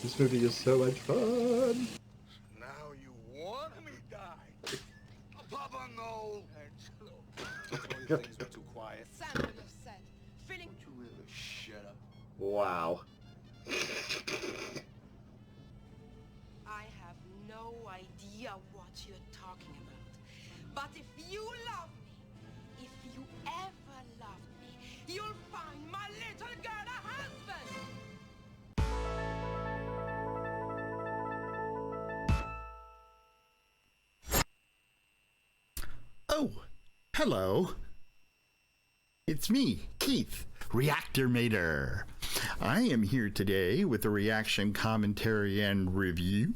This movie is so much fun. Now you want me die? Papa, no. Angelo. All your things were too quiet. Sam would have said, feeling. Don't you ever shut up? Wow. I have no idea what you're talking about. But if you love me, if you ever loved me, you'll find my little girl a husband! Oh, hello. It's me, Keith, ReActormator. I am here today with a reaction, commentary, and review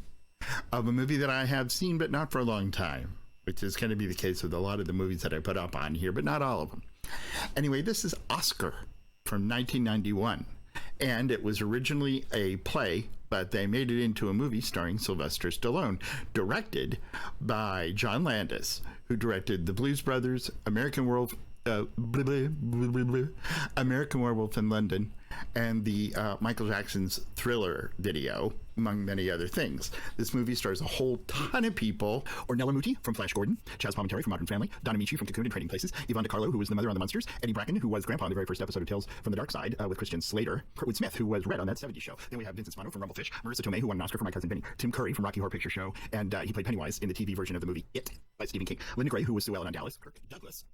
of a movie that I have seen but not for a long time, which is going to be the case with a lot of the movies that I put up on here, but not all of them. Anyway, this is Oscar from 1991, and it was originally a play, but they made it into a movie starring Sylvester Stallone, directed by John Landis, who directed The Blues Brothers, American Werewolf in London, and the Michael Jackson's Thriller video, among many other things. This movie stars a whole ton of people. Ornella Muti from Flash Gordon, Chaz Palminteri from Modern Family, Donna Michi from Cocoon and Trading Places, Yvonne DiCarlo, who was the mother on The Munsters, Eddie Bracken, who was Grandpa in the very first episode of Tales from the Dark Side with Christian Slater, Kurtwood Smith, who was Red on that 70s show. Then we have Vincent Spano from Rumblefish, Marissa Tomei, who won an Oscar for My Cousin Vinny, Tim Curry from Rocky Horror Picture Show, and he played Pennywise in the TV version of the movie It by Stephen King, Linda Gray, who was Sue Ellen on Dallas, Kirk Douglas,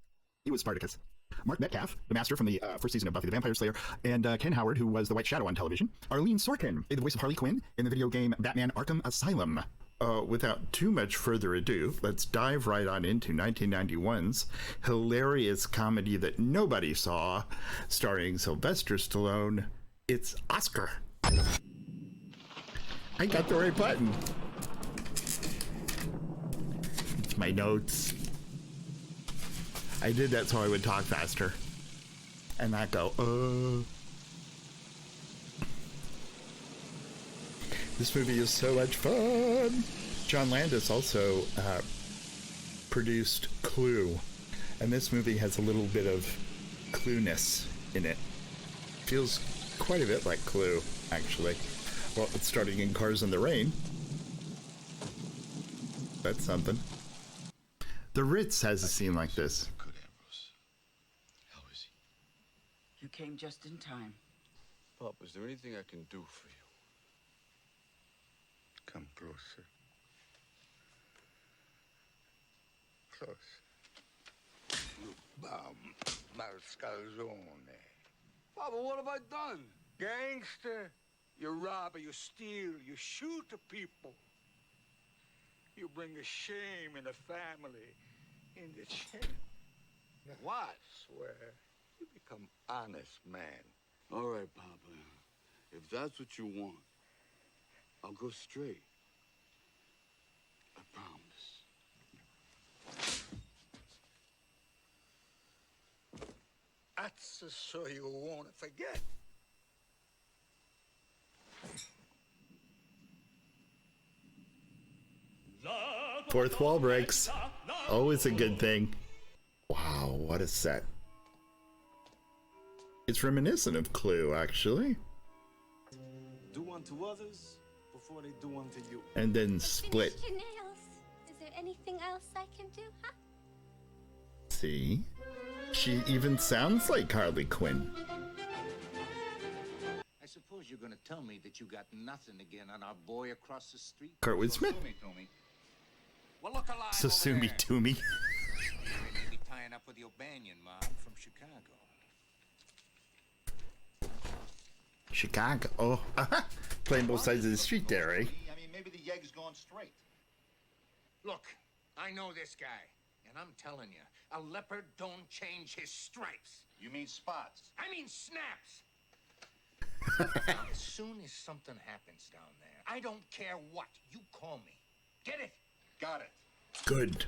he was Spartacus, Mark Metcalf, the master from the first season of Buffy the Vampire Slayer, and Ken Howard, who was the White Shadow on television. Arlene Sorkin, the voice of Harley Quinn in the video game Batman Arkham Asylum. Without too much further ado, let's dive right on into 1991's hilarious comedy that nobody saw, starring Sylvester Stallone. It's Oscar. I got the right button. It's my notes. I did that so I would talk faster and not go, This movie is so much fun. John Landis also produced Clue, and this movie has a little bit of Clue-ness in it. Feels quite a bit like Clue, actually. Well, it's starting in Cars in the Rain. That's something. The Ritz has a scene like this. You came just in time. Pop, is there anything I can do for you? Come closer. Close. Mascalzone. Papa, what have I done? Gangster. You rob or you steal. You shoot the people. You bring a shame in the family. In the chain. What? Swear. You become honest man. All right, Papa. If that's what you want, I'll go straight. I promise. That's so you won't forget. Fourth wall breaks. Always a good thing. Wow, what a set. It's reminiscent of Clue, actually. Do unto others before they do unto you. And then split. Finish your nails. Is there anything else I can do, huh? See? She even sounds like Harley Quinn. I suppose you're gonna tell me that you got nothing again on our boy across the street? Kurtwood Smith. Well, look alive Sasumi over there. Toomey. They may be tying up with the O'Banion mob from Chicago. Chicago. Oh, playing both sides of the street there, eh? I mean, maybe the yegg's gone straight. Look, I know this guy, and I'm telling you, a leopard don't change his stripes. You mean spots? I mean snaps. As soon as something happens down there, I don't care what, you call me. Get it? Got it. Good.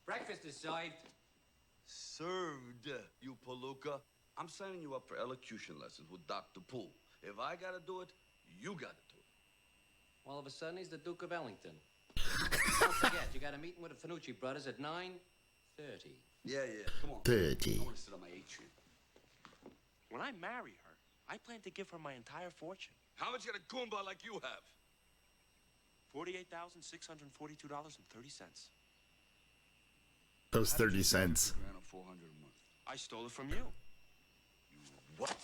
Breakfast is served. Served, you palooka. I'm signing you up for elocution lessons with Dr. Poole. If I gotta do it, you gotta do it. All of a sudden, he's the Duke of Ellington. Don't forget, you got a meeting with the Finucci brothers at 9:30. Yeah, come on. 30. I wanna sit on my atrium. When I marry her, I plan to give her my entire fortune. How much got a goomba like you have? $48,642.30. Those 30 cents. Grand or 400 a month. I stole it from you. You what?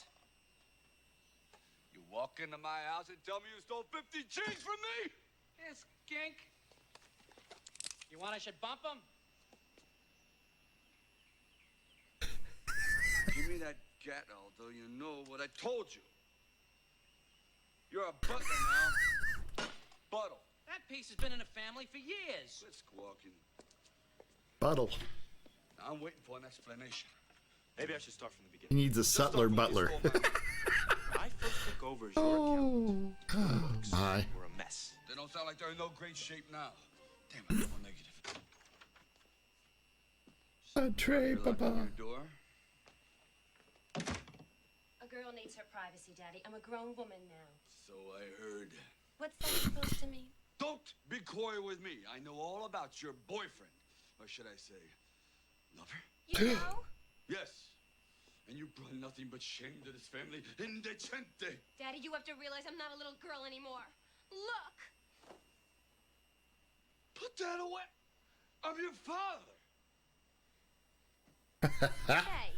You walk into my house and tell me you stole 50 change from me? Yes, gink. You want I should bump him? Give me that gat, Aldo. You know what I told you. You're a butler now. Buttle. That piece has been in the family for years. Quit squawking. Buttle. Now I'm waiting for an explanation. Maybe I should start from the He beginning. needs a sutler butler. When I first took over as your accountant, Oh, my. we're a mess. They don't sound like they're in no great shape now. Damn it, I'm negative. A tray, You're locking Papa. your door. A girl needs her privacy, Daddy. I'm a grown woman now. So I heard. What's that supposed to mean? Don't be coy with me. I know all about your boyfriend. Or should I say, lover? You know? Yes. And you brought nothing but shame to this family. Indecente. Daddy, you have to realize I'm not a little girl anymore. Look! Put that away. I'm your father. Hey,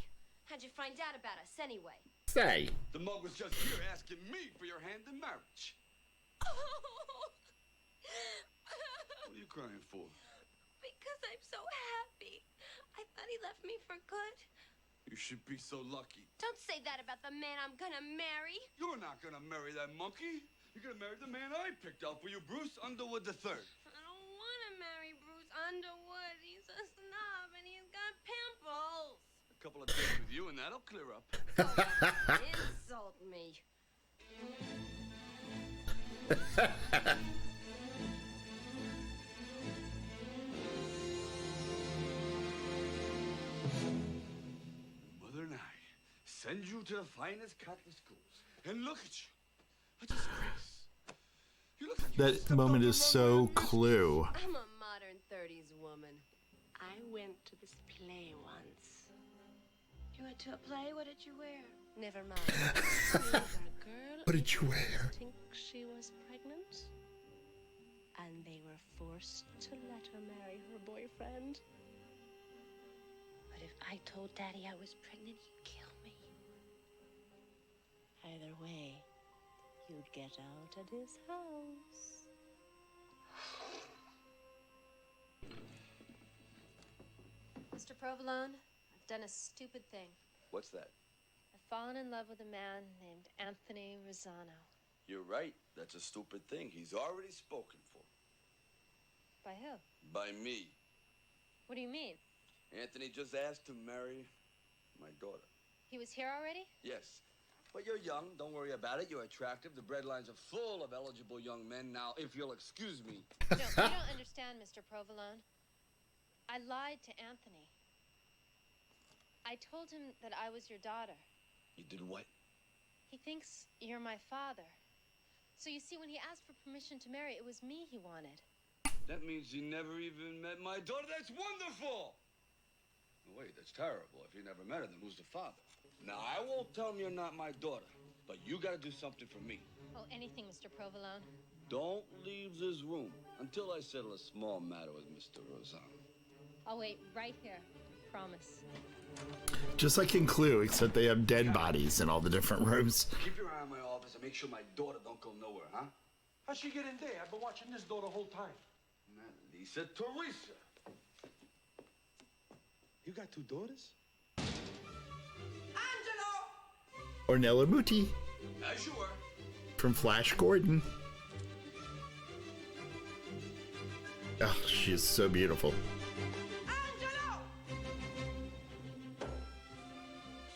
how'd you find out about us anyway? Say. The mug was just here asking me for your hand in marriage. What are you crying for? Because I'm so happy. I thought he left me for good. You should be so lucky. Don't say that about the man I'm gonna marry. You're not gonna marry that monkey. You're gonna marry the man I picked out for you, Bruce Underwood III. I don't want to marry Bruce Underwood. He's a snob and he's got pimples. A couple of days with you and that'll clear up. Insult me. Mother and I send you to the finest Catholic schools. And look at you. A disgrace. You look like That moment is so Clue. I'm a modern 30s woman. I went to this play once. You went to a play? What did you wear? Never mind. There was a girl. What did you wear? Think she was pregnant? And they were forced to let her marry her boyfriend. But if I told Daddy I was pregnant, he'd kill me. Either way, you'd get out at his house. Mr. Provolone, I've done a stupid thing. What's that? I've fallen in love with a man named Anthony Rosano. You're right. That's a stupid thing. He's already spoken for. By who? By me. What do you mean? Anthony just asked to marry my daughter. He was here already? Yes. But you're young. Don't worry about it. You're attractive. The breadlines are full of eligible young men. Now, if you'll excuse me. No, you don't understand, Mr. Provolone. I lied to Anthony. I told him that I was your daughter. You did what? He thinks you're my father. So you see, when he asked for permission to marry, it was me he wanted. That means he never even met my daughter. That's wonderful! No, wait, that's terrible. If you never met her, then who's the father? Now, I won't tell him you're not my daughter, but you gotta do something for me. Oh, anything, Mr. Provolone. Don't leave this room until I settle a small matter with Mr. Rosano. I'll wait right here. Promise. Just like in Clue, except they have dead bodies in all the different rooms. Keep your eye on my office and make sure my daughter don't go nowhere, huh? How'd she get in there? I've been watching this door the whole time. Not Lisa, Teresa. You got two daughters? Ornella Muti As you were. from Flash Gordon. Oh, she is so beautiful.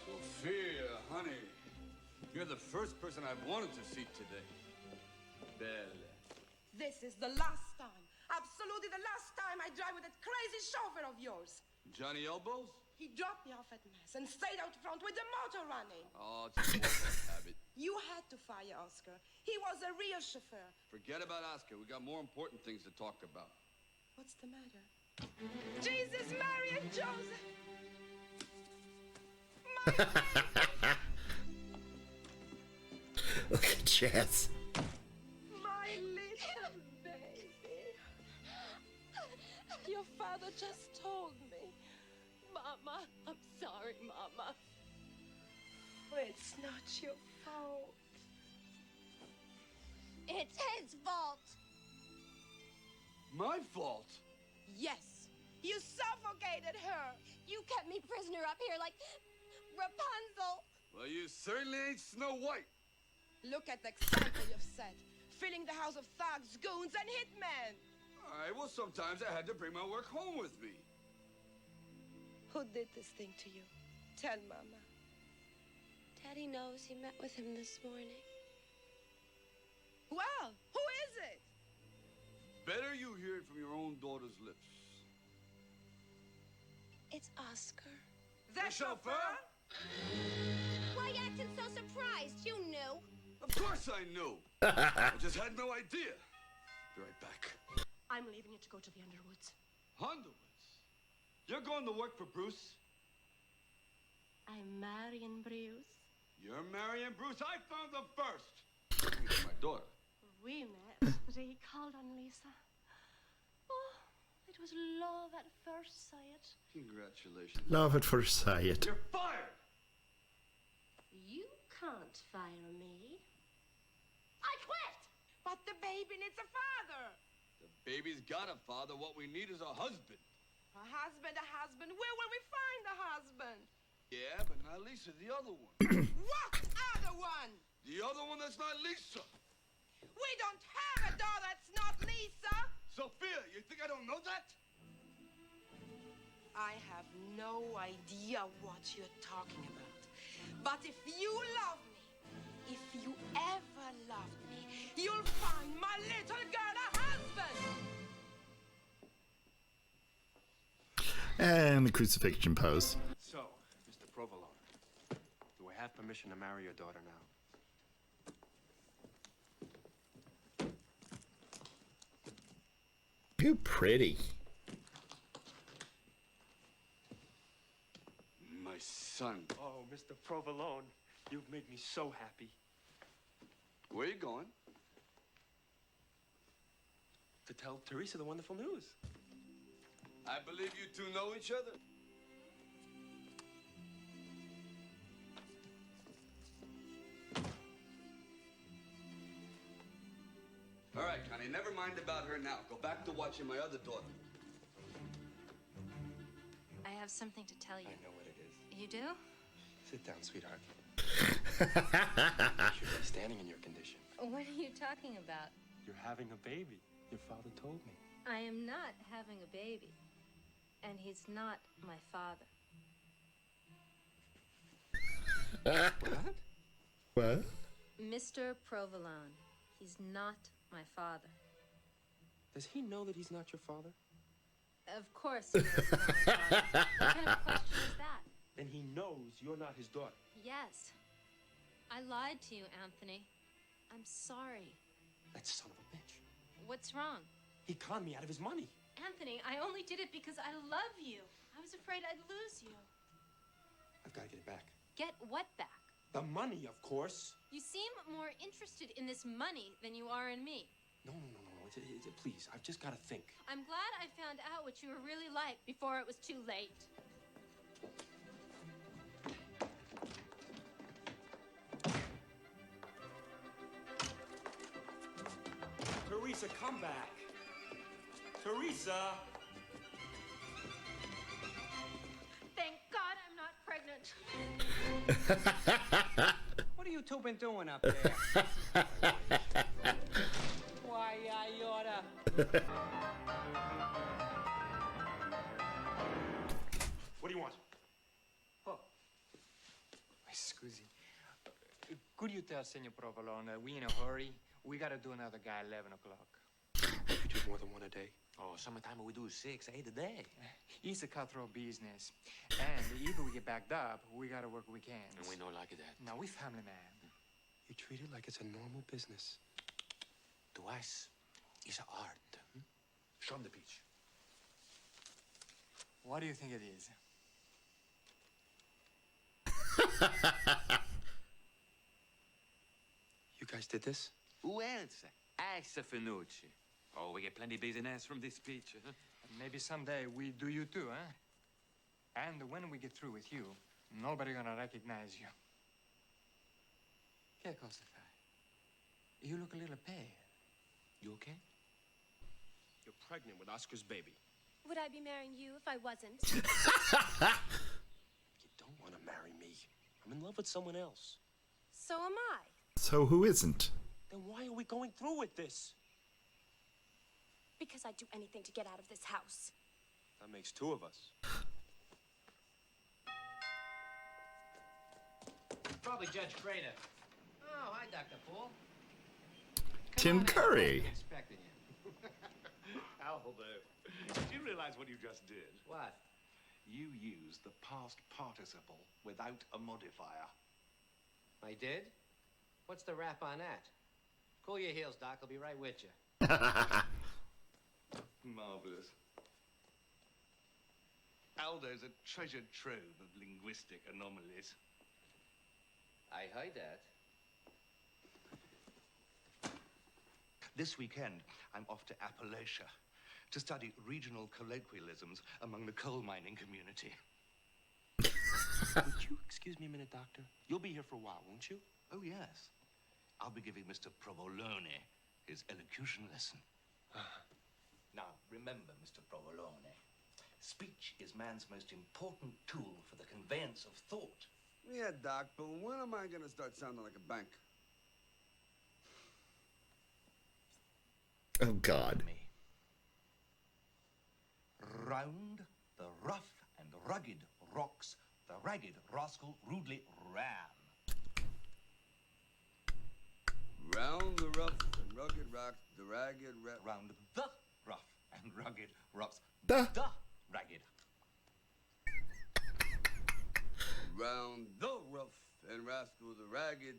Sophia, honey. You're the first person I've wanted to see today. Belle. This is the last time, absolutely the last time I drive with that crazy chauffeur of yours. Johnny Elbows? He dropped me off at Mass and stayed out front with the motor running. Oh, it's a workout habit. You had to fire Oscar. He was a real chauffeur. Forget about Oscar. We got more important things to talk about. What's the matter? Jesus, Mary, and Joseph! Look at Jess. My little baby. Your father just told me. Mama, I'm sorry, Mama. It's not your fault. It's his fault. My fault? Yes, you suffocated her. You kept me prisoner up here like Rapunzel. Well, you certainly ain't Snow White. Look at the example you've set. Filling the house of thugs, goons, and hitmen. All right, well, sometimes I had to bring my work home with me. Who did this thing to you? Tell Mama. Daddy knows he met with him this morning. Well, who is it? Better you hear it from your own daughter's lips. It's Oscar. The chauffeur? Why you acting so surprised? You knew. Of course I knew. I just had no idea. Be right back. I'm leaving you to go to the Underwoods. Underwoods? You're going to work for Bruce? I'm marrying Bruce. You're marrying Bruce. I found him first. He's my daughter. We met, but he called on Lisa. Oh, it was love at first sight. Congratulations. Love at first sight. You're fired. You can't fire me. I quit. But the baby needs a father. The baby's got a father. What we need is a husband. A husband. Where will we find a husband? Yeah, but not Lisa, the other one. What other one? The other one that's not Lisa. We don't have a daughter that's not Lisa. Sophia, you think I don't know that? I have no idea what you're talking about. But if you love me, if you ever loved me, you'll find my little girl a husband. And the crucifixion pose. So, Mr. Provolone, do I have permission to marry your daughter now? Too pretty. My son. Oh, Mr. Provolone, you've made me so happy. Where you going? To tell Teresa the wonderful news. I believe you two know each other. All right, Connie, never mind about her now. Go back to watching my other daughter. I have something to tell you. I know what it is. You do? Sit down, sweetheart. You should be standing in your condition. What are you talking about? You're having a baby. Your father told me. I am not having a baby. And he's not my father. What? What? Mr. Provolone. He's not my father. Does he know that he's not your father? Of course he knows he's not my father. What kind of question is that? Then he knows you're not his daughter. Yes. I lied to you, Anthony. I'm sorry. That son of a bitch. What's wrong? He conned me out of his money. Anthony, I only did it because I love you. I was afraid I'd lose you. I've got to get it back. Get what back? The money, of course. You seem more interested in this money than you are in me. No. Please, I've just got to think. I'm glad I found out what you were really like before it was too late. Teresa, come back. Teresa! Thank God I'm not pregnant. What have you two been doing up there? Why, I oughta... What do you want? Oh. Scusi. Could you tell Senor Provolone we in a hurry? We gotta do another guy 11 o'clock. You do more than one a day. Oh, summertime we do 6, 8 a day. It's a cutthroat business. And if we get backed up, we gotta work weekends. And we know like that. Now, we family man. You treat it like it's a normal business. To us, it's an art. Show him the beach. What do you think it is? You guys did this? Who else? Asa Finucci. Oh, we get plenty business from this picture. Maybe someday we do you too, huh? And when we get through with you, nobody gonna recognize you. Che cosa fai? You look a little pale. You okay? You're pregnant with Oscar's baby. Would I be marrying you if I wasn't? You don't want to marry me. I'm in love with someone else. So am I. So who isn't? Then why are we going through with this? Because I'd do anything to get out of this house. That makes two of us. Probably Judge Crater. Oh, hi, Dr. Poole. Tim Curry. Expecting you. Aldo, do you realize what you just did? What? You used the past participle without a modifier. I did? What's the rap on that? Cool your heels, Doc. I'll be right with you. Marvelous. Aldo's a treasured trove of linguistic anomalies. I heard that. This weekend, I'm off to Appalachia to study regional colloquialisms among the coal mining community. Would you excuse me a minute, Doctor? You'll be here for a while, won't you? Oh, yes. I'll be giving Mr. Provolone his elocution lesson. Now, remember, Mr. Provolone, speech is man's most important tool for the conveyance of thought. Yeah, Doc, but when am I gonna start sounding like a bank? Oh, God. Round the rough and rugged rocks, the ragged rascal rudely ran. Round the rough and rugged rocks, the ragged round the rough and rugged rocks, the ragged. Round the rough and rascal, the ragged.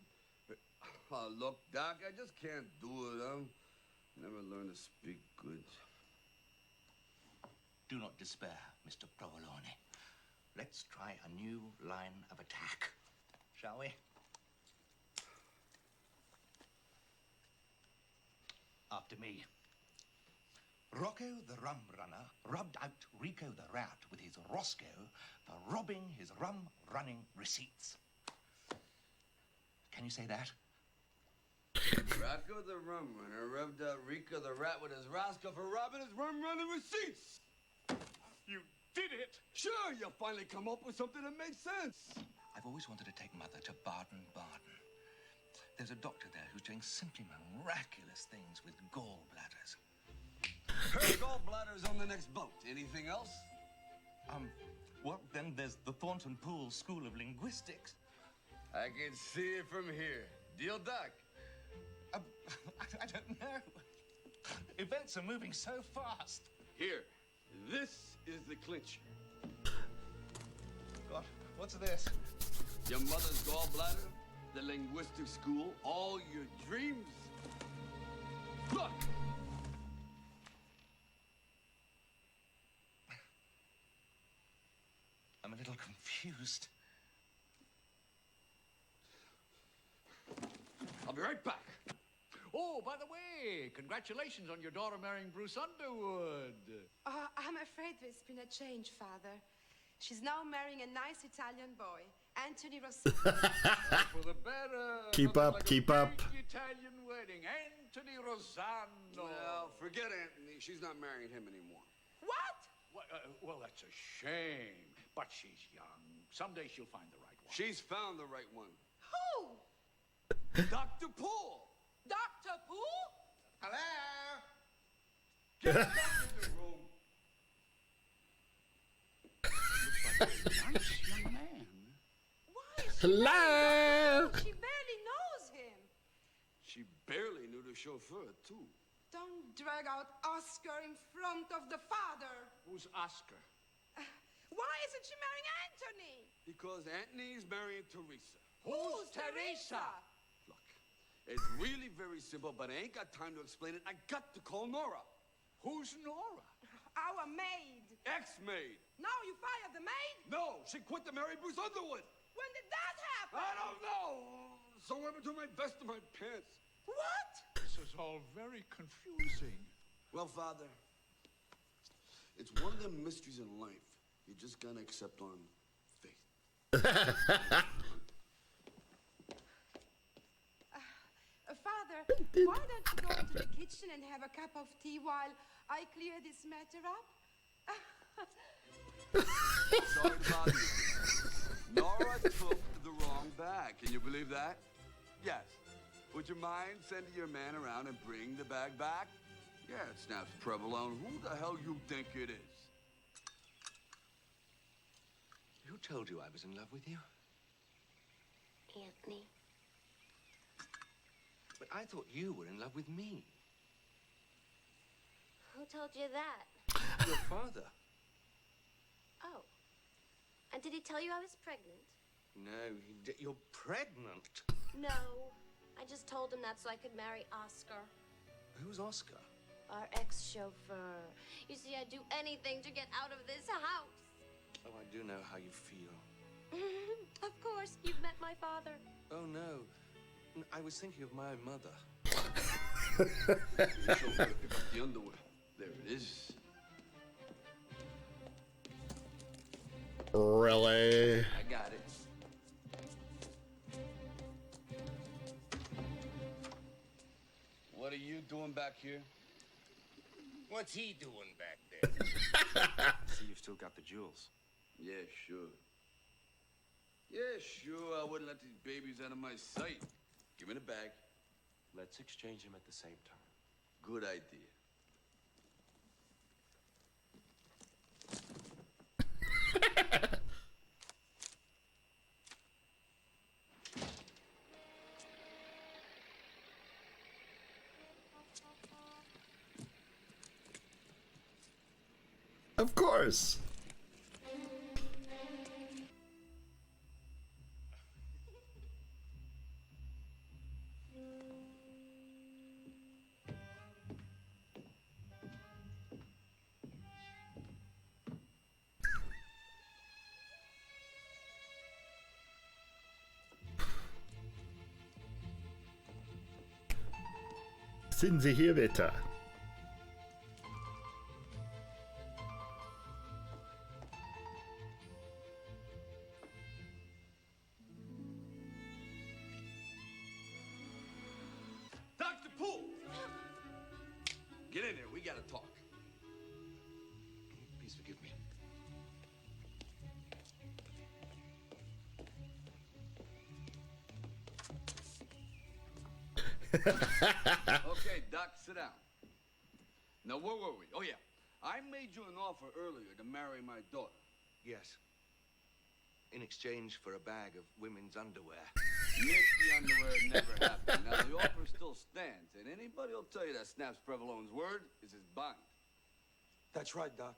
Oh, look, Doc, I just can't do it. Never learned to speak good. Do not despair, Mr. Provolone. Let's try a new line of attack, shall we? After me. Rocco the rum runner rubbed out Rico the rat with his Roscoe for robbing his rum-running receipts. Can you say that? Rocco the rum runner rubbed out Rico the rat with his Roscoe for robbing his rum-running receipts. You did it! Sure, you finally come up with something that makes sense. I've always wanted to take Mother to Baden-Baden. There's a doctor there who's doing simply miraculous things with gallbladders. Her gallbladder's on the next boat. Anything else? Well, then there's the Thornton Poole School of Linguistics. I can see it from here. Deal, Doc? I don't know. Events are moving so fast. Here, this is the clincher. God, what's this? Your mother's gallbladder, the linguistic school, all your dreams. Look! I'm a little confused. I'll be right back. Oh, by the way, congratulations on your daughter marrying Bruce Underwood. I'm afraid there's been a change, Father. She's now marrying a nice Italian boy, Anthony Rossini. For the better. Keep Nothing up, like keep a up. big Italian wedding. Anthony Rossano. Well, forget Anthony. She's not marrying him anymore. What? Well, that's a shame. But she's young. Someday she'll find the right one. She's found the right one. Who? Dr. Poole! Dr. Poole? Hello? Get back in the room. Looks like a nice young man. Why is she Hello? She barely knows him. She barely knew the chauffeur, too. Don't drag out Oscar in front of the father. Who's Oscar? Why isn't she marrying Anthony? Because Anthony's marrying Teresa. Who's Teresa? Look, it's really very simple, but I ain't got time to explain it. I got to call Nora. Who's Nora? Our maid. Ex-maid. Now you fired the maid? No, she quit to marry Bruce Underwood. When did that happen? I don't know. Somewhere between my vest and my pants. all very confusing. Well, Father, it's one of the mysteries in life. You just gotta accept on faith. Father, why don't you go into the kitchen and have a cup of tea while I clear this matter up? Sorry to bother you. Nora took the wrong bag. Can you believe that? Yes. Would you mind sending your man around and bring the bag back? Yeah, snaps Provolone. Who the hell you think it is? Who told you I was in love with you? Anthony. But I thought you were in love with me. Who told you that? Your father. Oh. And did he tell you I was pregnant? No, you're pregnant. No. I just told him that so I could marry Oscar. Who's Oscar? Our ex-chauffeur. You see, I'd do anything to get out of this house. Oh, I do know how you feel. Of course, you've met my father. Oh, no. I was thinking of my own mother. You show her to pick up the underwear. There it is. Really? I got it. What are you doing back here? What's he doing back there? See, you've still got the jewels. Yeah, sure. Yeah, sure. I wouldn't let these babies out of my sight. Give me the bag. Let's exchange them at the same time. Good idea. Of course. Sind Sie hier bitte? Dr. Poole! Get in there. We gotta talk. Please forgive me. Okay, Doc, sit down. Now, where were we? Oh, yeah. I made you an offer earlier to marry my daughter. Yes. In exchange for a bag of women's underwear. Nick, the underwear never happened. Now, the offer still stands, and anybody will tell you that Snaps Prevalone's word is his bond. That's right, Doc.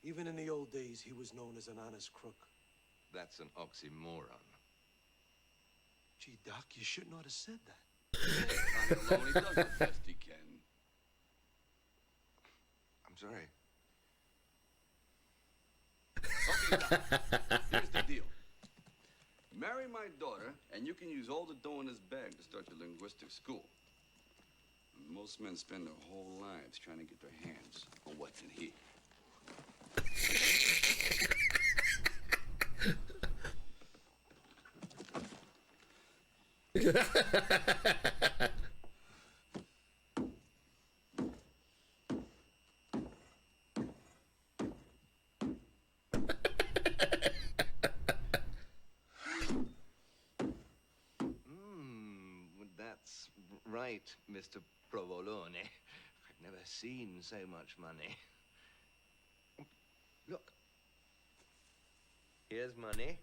Even in the old days, he was known as an honest crook. That's an oxymoron. Gee, Doc, you should not have said that. He does the best he can. I'm sorry. Okay, Doc. Here's the deal. Marry my daughter, and you can use all the dough in this bag to start your linguistic school. Most men spend their whole lives trying to get their hands on what's in here. That's right, Mr. Provolone. I've never seen so much money. Look. Here's money.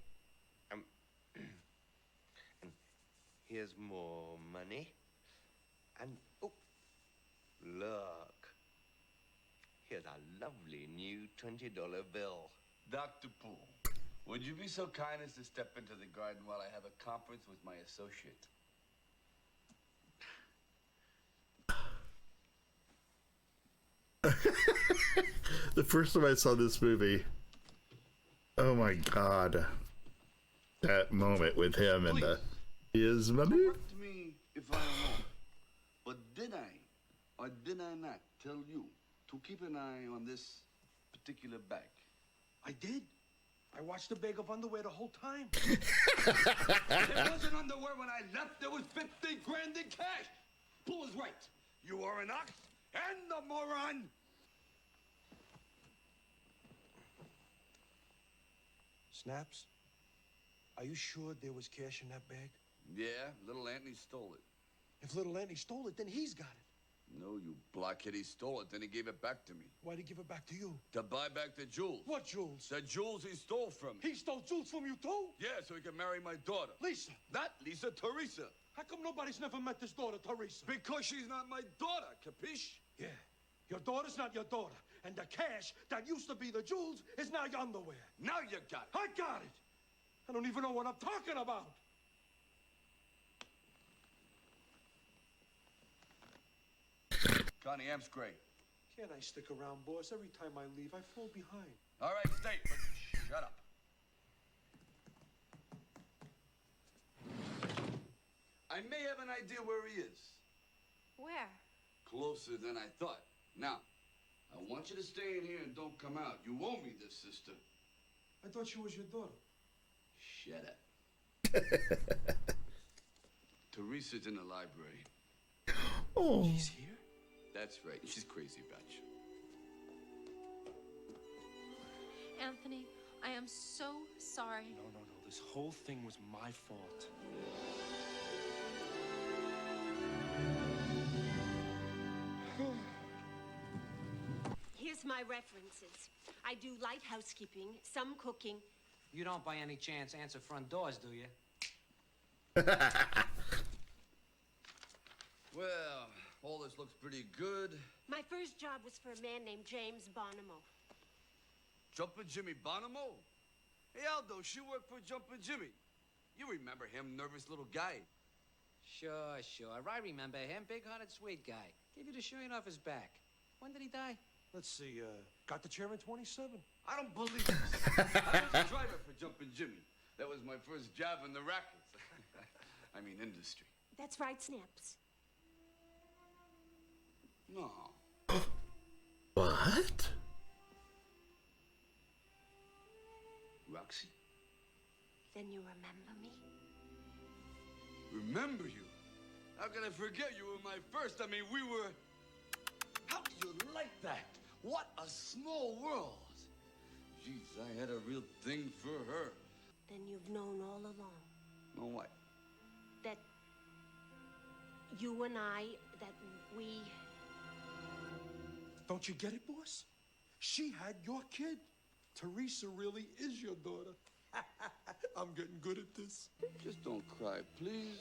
And here's more money. And, oh, look. Here's a lovely new $20 bill. Dr. Poole, would you be so kind as to step into the garden while I have a conference with my associate? The first time I saw this movie, oh my god, that moment with him and the is money. Correct me if I'm wrong, but did I Or did I not tell you to keep an eye on this particular bag? I did. I watched the bag of underwear the whole time. It wasn't underwear when I left. There was 50 grand in cash. Bull was right. You are an ox and a moron. Snaps, are you sure there was cash in that bag? Yeah, little Anthony stole it. If little Anthony stole it, then he's got it. No, you blockhead, he stole it, then he gave it back to me. Why'd he give it back to you? To buy back the jewels. What jewels? The jewels he stole from me. He stole jewels from you too? Yeah, so he could marry my daughter. Lisa. Not Lisa, Teresa. How come nobody's never met this daughter, Teresa? Because she's not my daughter, capiche? Yeah. Your daughter's not your daughter. And the cash that used to be the jewels is now your underwear. Now you got it. I got it. I don't even know what I'm talking about. Connie, Am's great. Can't I stick around, boss? Every time I leave, I fall behind. All right, stay, but shut up. I may have an idea where he is. Where? Closer than I thought. Now, I want you to stay in here and don't come out. You owe me this, sister. I thought she was your daughter. Shut up. Teresa's in the library. Oh. She's here? That's right. She's crazy about you. Anthony, I am so sorry. No. This whole thing was my fault. Here's my references. I do light housekeeping, some cooking. You don't by any chance answer front doors, do you? Well, all this looks pretty good. My first job was for a man named James Bonomo. Jumpin' Jimmy Bonomo? Hey, Aldo, she worked for Jumpin' Jimmy. You remember him, nervous little guy. Sure. I remember him. Big-hearted, sweet guy. Gave you the shirt off his back. When did he die? Let's see, got the chair in 27. I don't believe this. I was a driver for Jumpin' Jimmy. That was my first job in the rackets. I mean, industry. That's right, Snaps. No. What? Roxy? Then you remember me? Remember you? How can I forget you were my first? I mean, we were... How do you like that? What a small world. Jeez, I had a real thing for her. Then you've known all along. Know what? That you and I, that we... Don't you get it, boss? She had your kid. Teresa really is your daughter. I'm getting good at this. Just don't cry, please.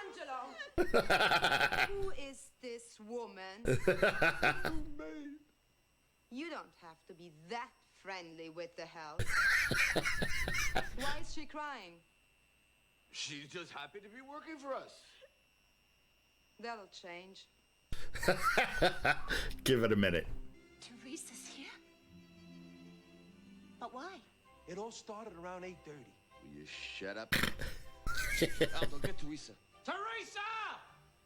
Angelo! Who is this woman? Roommate. You don't have to be that friendly with the house. Why is she crying? She's just happy to be working for us. That'll change. Give it a minute. Teresa's here? But why? It all started around 8:30. Will you shut up? Aldo, get Teresa. Teresa!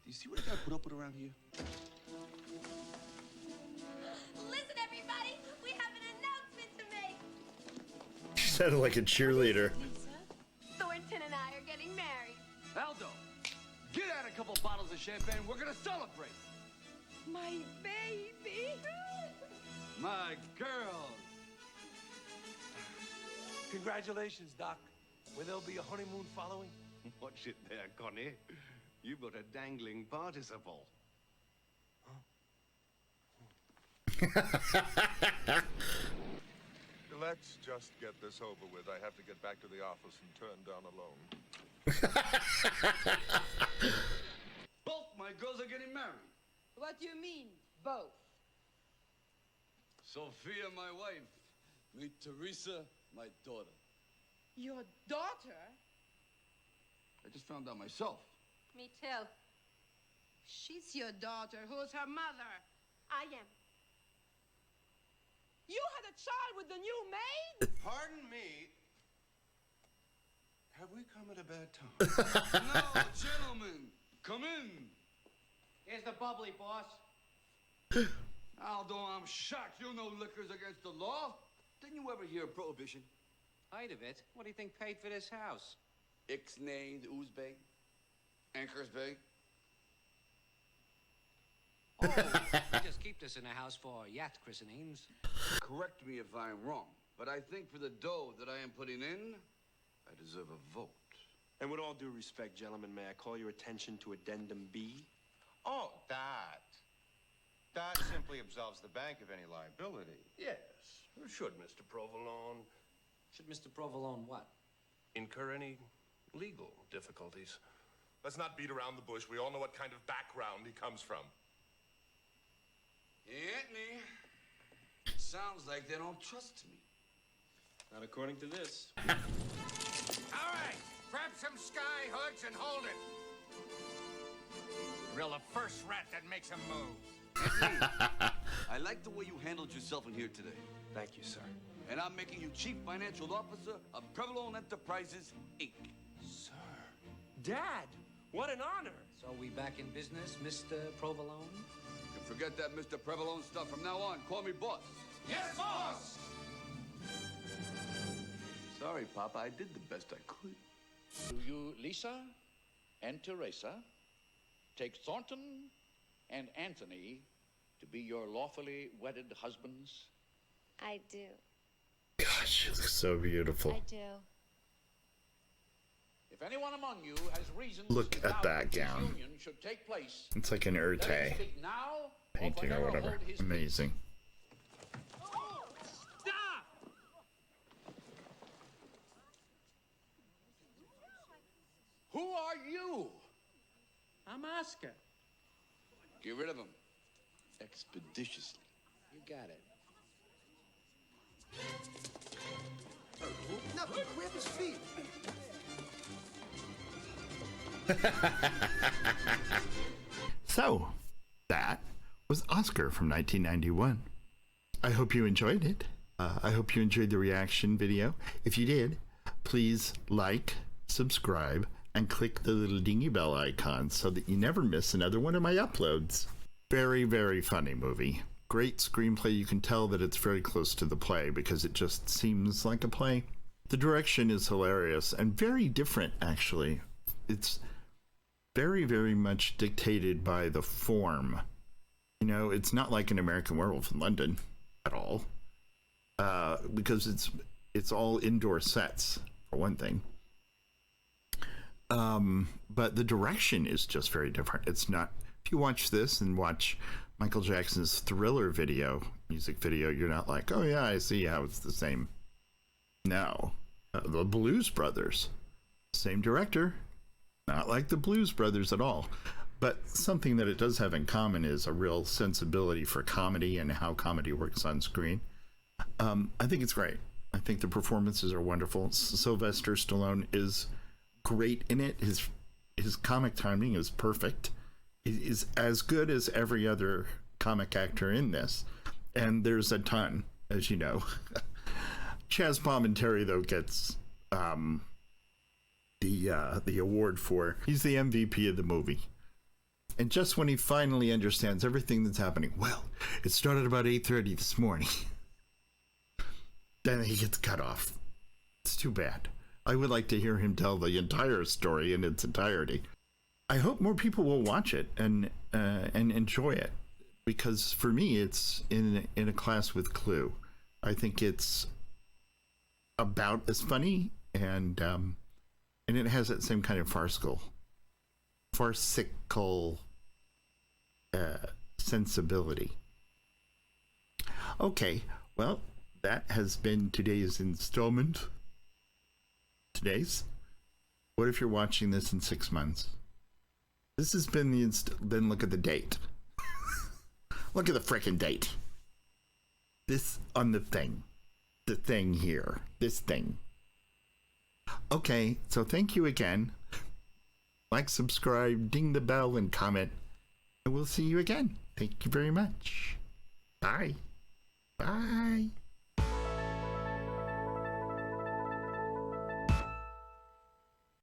Do you see what I got put up with around here? Listen, everybody, we have an announcement to make. She sounded like a cheerleader. Lisa, Thornton and I are getting married. Aldo, get out a couple bottles of champagne. We're gonna celebrate. My baby. My girl. Congratulations, Doc. Will there be a honeymoon following? Watch it there, Connie. You've got a dangling participle. Let's just get this over with. I have to get back to the office and turn down a loan. Both my girls are getting married. What do you mean, both? Sophia, my wife. Meet Teresa, my daughter. Your daughter? I just found out myself. Me too. She's your daughter. Who's her mother? I am. You had a child with the new maid? Pardon me. Have we come at a bad time? No, gentlemen, come in. Here's the bubbly, boss. Aldo, I'm shocked. You know liquor's against the law. Didn't you ever hear of prohibition? Height of it? What do you think paid for this house? Ixnay, Uzbek, Ankersbeg. Oh, we just keep this in the house for yacht christenings. Correct me if I'm wrong, but I think for the dough that I am putting in, I deserve a vote. And with all due respect, gentlemen, may I call your attention to Addendum B? Oh, that. That simply absolves the bank of any liability. Yes, should Mr. Provolone Should Mr. Provolone what? incur any legal difficulties. Let's not beat around the bush. We all know what kind of background he comes from. Anthony, sounds like they don't trust me. Not according to this. All right, grab some sky hoods and hold it. Drill the first rat that makes a move. I like the way you handled yourself in here today. Thank you, sir. And I'm making you Chief Financial Officer of Provolone Enterprises, Inc. Sir. Dad, what an honor. So we back in business, Mr. Provolone? You can forget that Mr. Provolone stuff from now on. Call me boss. Yes, boss! Sorry, Papa. I did the best I could. Do you, Lisa and Teresa, take Thornton and Anthony to be your lawfully wedded husbands? I do. Gosh, she looks so beautiful. I do. If anyone among you has reason Look to at doubt that this gown. union should take place, It's like an let him Urte speak now painting or forever whatever. hold his Amazing. Stop! Who are you? I'm Oscar. Get rid of him. Expeditiously. You got it. Nothing. Grab his feet. So, that was Oscar from 1991. I hope you enjoyed it. I hope you enjoyed the reaction video. If you did, please like, subscribe, and click the little dingy bell icon so that you never miss another one of my uploads. Very, very funny movie. Great screenplay. You can tell that it's very close to the play because it just seems like a play. The direction is hilarious and very different, actually. It's very, very much dictated by the form. You know, it's not like an American Werewolf in London at all, because it's all indoor sets, for one thing. But the direction is just very different. It's not, if you watch this and watch Michael Jackson's Thriller video, music video, you're not like, oh yeah, I see how it's the same. No. The Blues Brothers, same director, not like the Blues Brothers at all. But something that it does have in common is a real sensibility for comedy and how comedy works on screen. I think it's great. I think the performances are wonderful. Sylvester Stallone is great in it. His comic timing is perfect. He is as good as every other comic actor in this. And there's a ton, as you know. Chaz Palminteri, though, gets the award for, he's the MVP of the movie. And just when he finally understands everything that's happening, well, it started about 8:30 this morning. Then he gets cut off. It's too bad. I would like to hear him tell the entire story in its entirety. I hope more people will watch it and enjoy it, because for me, it's in a class with Clue. I think it's about as funny, and it has that same kind of farcical sensibility. Okay, well, that has been today's installment. What if you're watching this in 6 months? This has been then look at the date. Look at the frickin' date. This on the thing here, this thing. Okay, so thank you again. Like, subscribe, ding the bell, and comment. And we'll see you again. Thank you very much. Bye. Bye.